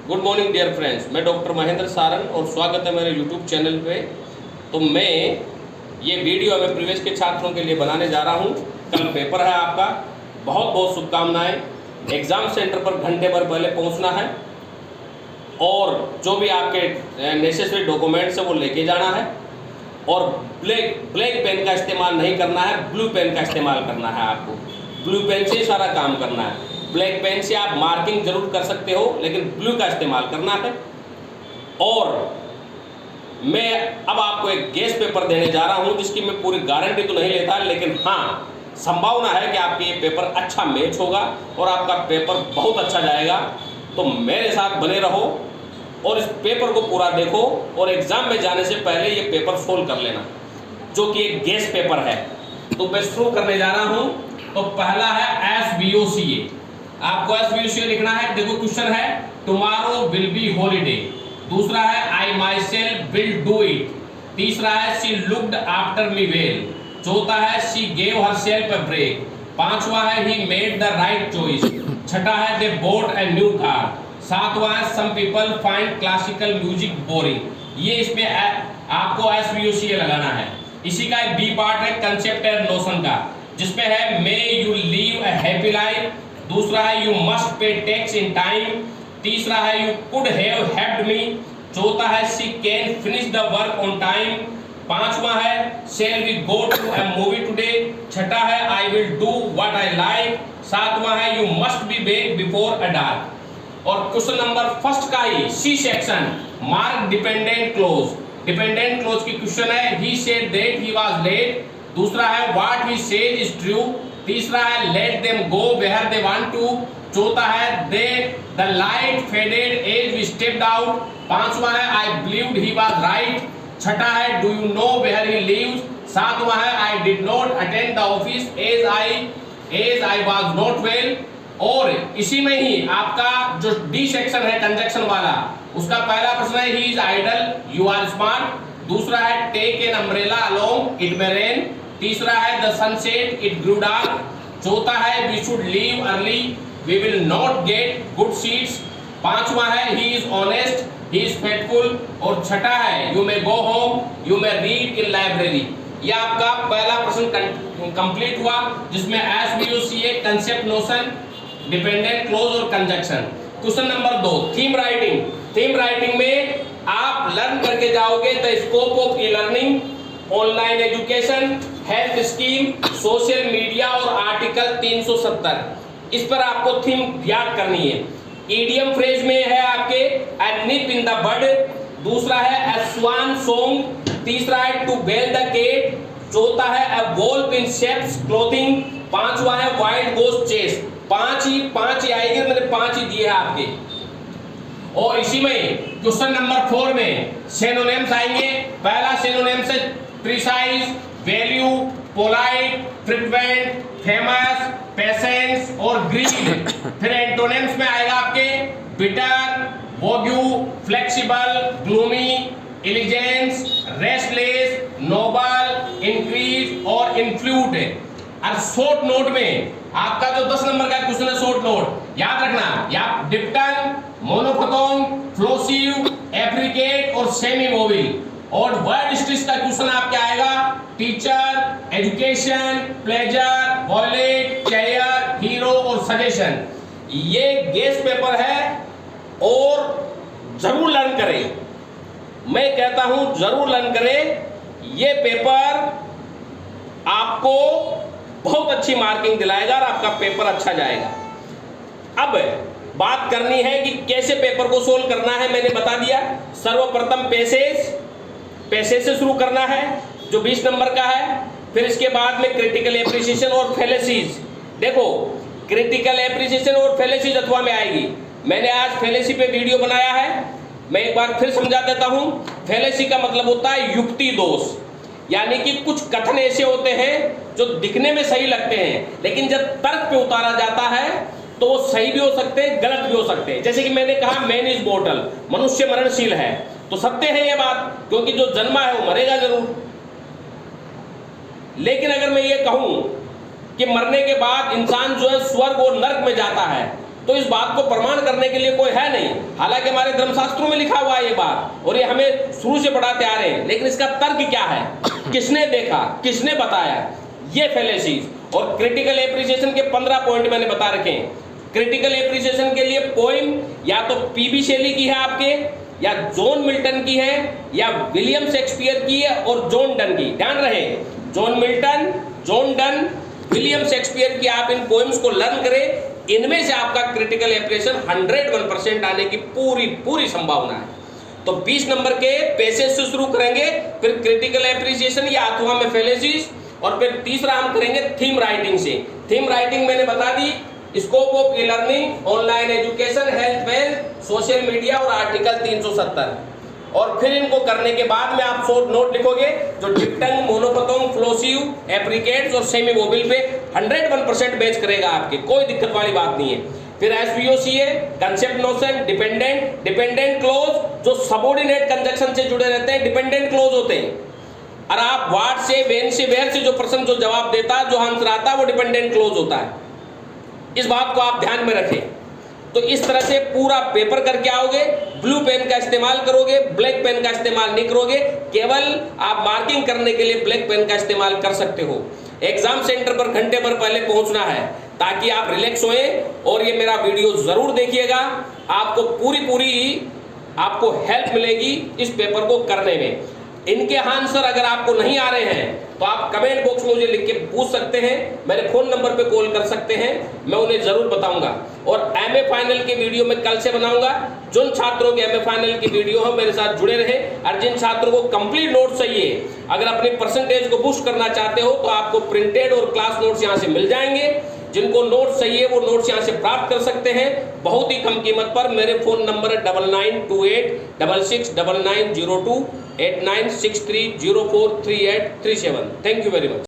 Good morning dear friends, मैं doctor Mahendra Sarang और स्वागत है मेरे यूट्यूब चैनल पे। तो मैं ये वीडियो मैं प्रीवियस के छात्रों के लिए बनाने जा रहा हूँ। कल पेपर है आपका, बहुत बहुत शुभकामनाएं। एग्ज़ाम सेंटर पर घंटे भर पहले पहुँचना है और जो भी आपके नेसेसरी डॉक्यूमेंट्स है वो लेके जाना है और ब्लैक पेन का इस्तेमाल नहीं करना है, ब्लू पेन का इस्तेमाल करना है। आपको ब्लू पेन से सारा काम करना है। ब्लैक पेन से आप मार्किंग जरूर कर सकते हो, लेकिन ब्लू का इस्तेमाल करना है। और मैं अब आपको एक गेस पेपर देने जा रहा हूं, जिसकी मैं पूरी गारंटी तो नहीं लेता, लेकिन हाँ संभावना है कि आपके ये पेपर अच्छा मैच होगा और आपका पेपर बहुत अच्छा जाएगा। तो मेरे साथ बने रहो और इस पेपर को पूरा देखो और एग्जाम में जाने से पहले ये पेपर सोल्व कर लेना, जो कि एक गेस पेपर है। तो मैं शुरू करने जा रहा हूं। तो पहला है SBOCA। आपको SBOCA लिखना है। देखो क्वेश्चन है टुमारो विल बी हॉलीडे। दूसरा है I myself will do it. तीसरा है she looked after me well. चौथा है she gave herself a break. पांचवा है he made the right choice. छठा है they bought a new car. सातवां है some people find classical music boring. ये इसमें आपको SBOCA लगाना है। इसी का एक बी पार्ट है कंसेप्ट एंड नोशन का, जिसमें है may you live a happy life. दूसरा है you must pay tax in time. तीसरा है you could have helped me. चौथा है she can finish the work on time. पांचवा है shall we go to a movie today. छठा है I will do what I like. सातवां है you must be back before a dark. और question number first का ही C section mark dependent clause. Dependent clause की क्वेश्चन है he said that he was late. दूसरा है what he said is true. तीसरा है let them go where they want to. चौथा है they the light faded as we stepped out. पांचवा है I believed he was right. छठा है do you know where he lives. सातवां है I did not attend the office as I was not well. और इसी में ही आपका जो डी सेक्शन है कंजक्शन वाला, उसका पहला प्रश्न है he is idle you are smart. दूसरा है take an umbrella along it may rain. तीसरा है the sunset it grew dark. चौथा है we should leave early we will not get good seats. पांचवा है he is honest he is faithful. और छठा है you may go home you may read in library. यह आपका पहला प्रश्न कंप्लीट हुआ, जिसमें SBOCA concept notion dependent close और conjunction. Question number 2 theme writing. Theme writing में आप लर्न करके जाओगे the scope of e learning, online education, health scheme, social media और आर्टिकल 370। इस पर आपको थीम याद करनी है। ईडियम फ्रेज में है आपके ए निप इन द बड। दूसरा है ए स्वान सॉन्ग। तीसरा है टू बेल द केट। चौथा है a wolf in sheep's clothing. पांचवा है वाइल्ड गोस्ट चेस। पांच ही आएगी, मैंने 5 ही दिए हैं आपके। और इसी में क्वेश्चन नंबर 4 में सिनोनिम्स आएंगे। पहला सिनोनिम्स है precise, value, polite, frequent, famous, patience और ग्रीन। फिर एंटोनिम्स में आएगा आपके bitter, vague, flexible, gloomy, elegance, restless, noble, increase और इन्फ्लूड। और शॉर्ट नोट में आपका जो 10 नंबर का क्वेश्चन है शॉर्ट नोट याद रखना, या डिप्टन, मोनोफोटोन, फ्लोसिव, एफ्रिकेट और सेमी मोबिल। और वर्ड स्टिच का क्वेश्चन आपके आएगा teacher, education, pleasure, wallet, chair, hero और सजेशन। ये गेस पेपर है और जरूर लर्न करें। मैं कहता हूं जरूर लर्न करें। ये पेपर आपको बहुत अच्छी मार्किंग दिलाएगा और आपका पेपर अच्छा जाएगा। अब बात करनी है कि कैसे पेपर को सोल्व करना है। मैंने बता दिया। सर्वप्रथम पैसेज से शुरू करना है, जो 20 नंबर का है। फिर इसके बाद में क्रिटिकल एप्रिसिएशन और फैलेसीज। देखो क्रिटिकल एप्रिसिएशन और फैलेसीज अथवा में आएगी। मैंने आज फैलेसी पे वीडियो बनाया है, मैं एक बार फिर समझा देता हूं। फैलेसी का मतलब होता है युक्ति दोष, यानी कि कुछ कथन ऐसे होते हैं जो दिखने में सही लगते हैं, लेकिन जब तर्क पे उतारा जाता है तो वो सही भी हो सकते हैं, गलत भी हो सकते हैं। जैसे कि मैंने कहा मैन इज मॉर्टल, मनुष्य मरणशील है, तो सत्य है ये बात, क्योंकि जो जन्मा है वो मरेगा जरूर। लेकिन अगर मैं ये कहूं कि मरने के बाद इंसान जो है स्वर्ग और नर्क में जाता है, तो इस बात को प्रमाण करने के लिए कोई है नहीं। हालांकि हमारे धर्मशास्त्रों में लिखा हुआ है ये बात, और ये हमें शुरू से पढ़ाते आ रहे हैं, लेकिन इसका तर्क क्या है, किसने देखा, किसने बताया, ये फैलेसीज। और क्रिटिकल एप्रिसिएशन के 15 पॉइंट मैंने बता रखे हैं। क्रिटिकल एप्रिसिएशन के लिए पोइम या तो पीबी शेली की है आपके, या जॉन मिल्टन की है, या विलियम शेक्सपियर की है, और जॉन डन की। ध्यान रहे, John Milton, John Donne, William Shakespeare की आप इन पोएम्स को लर्न करें, इनमें से आपका क्रिटिकल एप्रिसिएशन 101% आने की पूरी संभावना है। तो 20 नंबर के पैसेज से शुरू करेंगे, फिर क्रिटिकल एप्रिसिएशन या अथवा में फैलेसीज, और फिर तीसरा हम करेंगे थीम राइटिंग से। थीम राइटिंग मैंने बता दी, scope of e learning, online education, health wealth, social media और आर्टिकल 370। और फिर इनको करने के बाद में आप शॉर्ट नोट लिखोगे जो डिप्टंग, मोनोपथोंग, फ्लोसिव, एप्रिकेट्स और सेमी वोबल पे 101% मैच करेगा आपके, कोई दिक्कत वाली बात नहीं है। फिर एसवीओसीए, कंसेप्ट नोशन, डिपेंडेंट क्लोज, जो सबऑर्डिनेट कंजक्शन से जुड़े रहते हैं, डिपेंडेंट क्लोज होते हैं। और आप व्हाट से, व्हेन से, वेयर से जो प्रश्न जो जवाब देता है, जो आंसर आता है, वो डिपेंडेंट क्लोज होता है। इस बात को आप ध्यान में रखें। तो इस तरह से पूरा पेपर करके आओगे, ब्लू पेन का इस्तेमाल करोगे, ब्लैक पेन का इस्तेमाल नहीं करोगे, केवल आप मार्किंग करने के लिए ब्लैक पेन का इस्तेमाल कर सकते हो। एग्जाम सेंटर पर घंटे भर पहले पहुंचना है ताकि आप रिलैक्स होए, और ये मेरा वीडियो जरूर देखिएगा, आपको पूरी आपको हेल्प मिलेगी इस पेपर को करने में। इनके आंसर अगर आपको नहीं आ रहे हैं तो आप कमेंट बॉक्स में मुझे लिख के पूछ सकते हैं, मेरे फोन नंबर पे कॉल कर सकते हैं, मैं उन्हें जरूर बताऊंगा। और एमए फाइनल की वीडियो मैं कल से बनाऊंगा। जिन छात्रों के एमए फाइनल की वीडियो है मेरे साथ जुड़े रहे, और जिन छात्रों को कंप्लीट नोट चाहिए, अगर अपने परसेंटेज को बूस्ट करना चाहते हो तो आपको प्रिंटेड और क्लास नोट्स यहाँ से मिल जाएंगे। जिनको नोट्स चाहिए वो नोट्स यहाँ से प्राप्त कर सकते हैं बहुत ही कम कीमत पर। मेरे फोन नंबर है 9928669902 8963043837। Thank you very much.